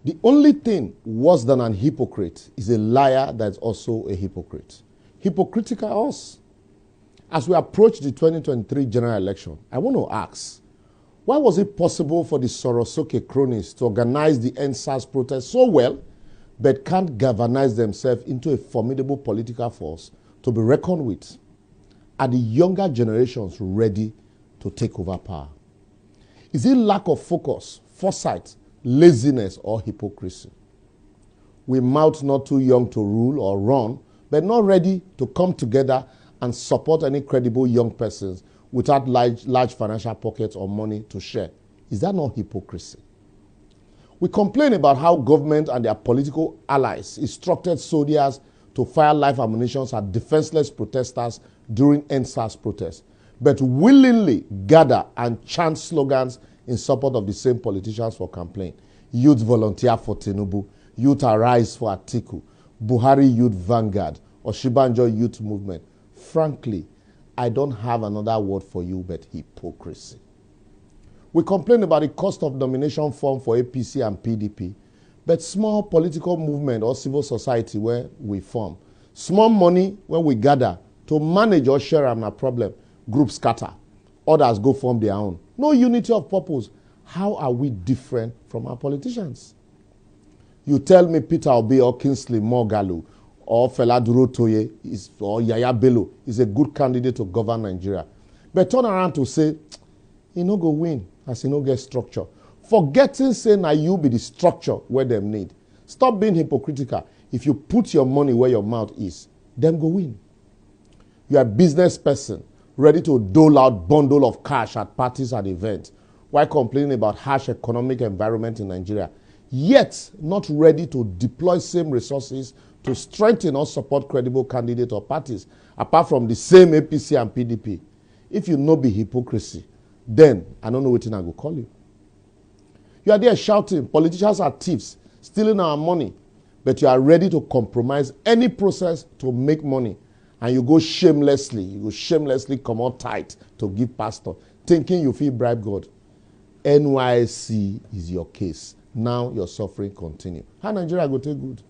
The only thing worse than an hypocrite is a liar that is also a hypocrite. Hypocritical are us. As we approach the 2023 general election, I want to ask, why was it possible for the Sorosoke cronies to organize the NSAS protest so well, but can't galvanize themselves into a formidable political force to be reckoned with? Are the younger generations ready to take over power? Is it lack of focus, foresight, laziness, or hypocrisy? We mouth not too young to rule or run, but not ready to come together and support any credible young persons without large financial pockets or money to share. Is that not hypocrisy? We complain about how government and their political allies instructed soldiers to fire live ammunition at defenseless protesters during NSAS protests, but willingly gather and chant slogans in support of the same politicians for campaign. Youth volunteer for Tinubu, youth arise for Atiku, Buhari youth vanguard, or Shibanjo youth movement. Frankly, I don't have another word for you but hypocrisy. We complain about the cost of nomination form for APC and PDP, but small political movement or civil society where we form, small money when we gather to manage or share a problem, groups scatter, others go form their own. No unity of purpose. How are we different from our politicians? You tell me Peter Obi or Kingsley Moghalu or Fela Durotoye or Yaya Bello is a good candidate to govern Nigeria, but turn around to say, he no go win as he no get structure. Forgetting saying that you be the structure where them need. Stop being hypocritical. If you put your money where your mouth is, them go win. You are a business person ready to dole out bundle of cash at parties and events while complaining about harsh economic environment in Nigeria, yet not ready to deploy same resources to strengthen or support credible candidates or parties, apart from the same APC and PDP. If you know be hypocrisy, then I don't know what I go call you. You are there shouting, politicians are thieves, stealing our money, but you are ready to compromise any process to make money, and you go shamelessly come out tight to give pastor, thinking you feel bribe God. NYC is your case. Now your suffering continue. How Nigeria go take good?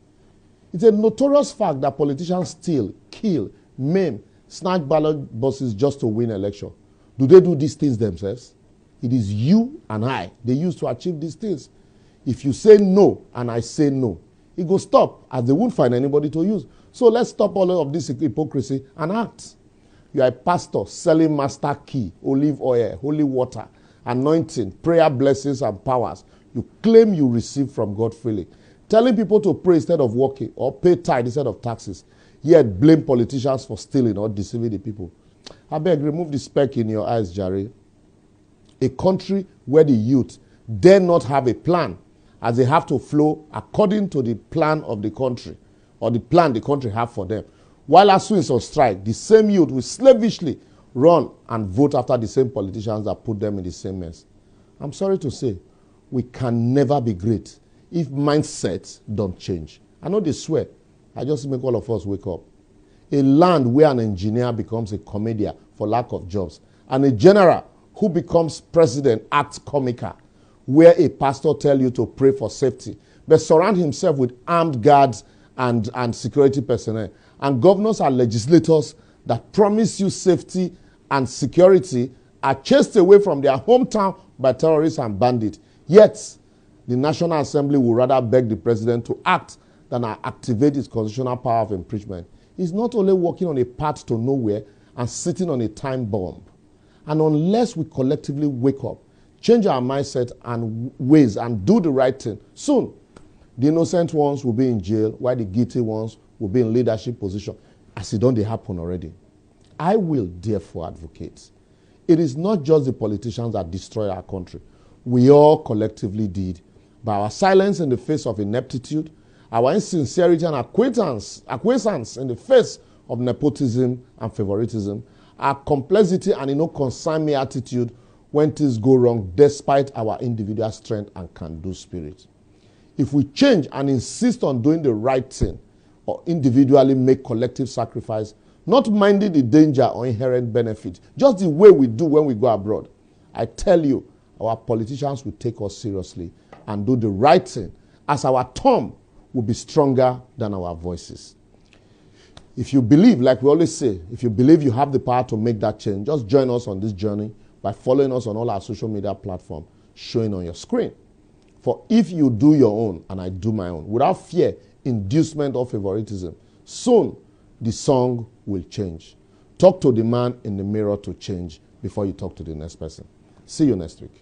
It's a notorious fact that politicians steal, kill, maim, snatch ballot boxes just to win election. Do they do these things themselves? It is you and I they use to achieve these things. If you say no and I say no, it will stop as they won't find anybody to use. So let's stop all of this hypocrisy and act. You are a pastor selling master key, olive oil, holy water, anointing, prayer blessings and powers. You claim you receive from God freely. Telling people to pray instead of working or pay tithe instead of taxes, yet blame politicians for stealing or deceiving the people. I beg, remove the speck in your eyes, Jerry. A country where the youth dare not have a plan, as they have to flow according to the plan of the country, or the plan the country have for them. While ASU is on strike, the same youth will slavishly run and vote after the same politicians that put them in the same mess. I'm sorry to say, we can never be great if mindsets don't change. I know they swear. I just make all of us wake up. A land where an engineer becomes a comedian for lack of jobs, and a general who becomes president acts comical, where a pastor tells you to pray for safety, but surround himself with armed guards and security personnel, and governors and legislators that promise you safety and security are chased away from their hometown by terrorists and bandits. Yet, the National Assembly would rather beg the president to act than activate his constitutional power of impeachment. He's not only walking on a path to nowhere and sitting on a time bomb. And unless we collectively wake up, change our mindset and ways and do the right thing, soon the innocent ones will be in jail while the guilty ones will be in leadership position, as it don't happen already. I will therefore advocate. It is not just the politicians that destroy our country. We all collectively did. By our silence in the face of ineptitude, our insincerity and acquiescence in the face of nepotism and favoritism, our complexity and concern me attitude when things go wrong despite our individual strength and can-do spirit. If we change and insist on doing the right thing or individually make collective sacrifice, not minding the danger or inherent benefit, just the way we do when we go abroad, I tell you, our politicians will take us seriously and do the right thing as our thumb will be stronger than our voices. If you believe, like we always say, if you believe you have the power to make that change, just join us on this journey by following us on all our social media platforms showing on your screen. For if you do your own and I do my own, without fear, inducement, or favoritism, soon the song will change. Talk to the man in the mirror to change before you talk to the next person. See you next week.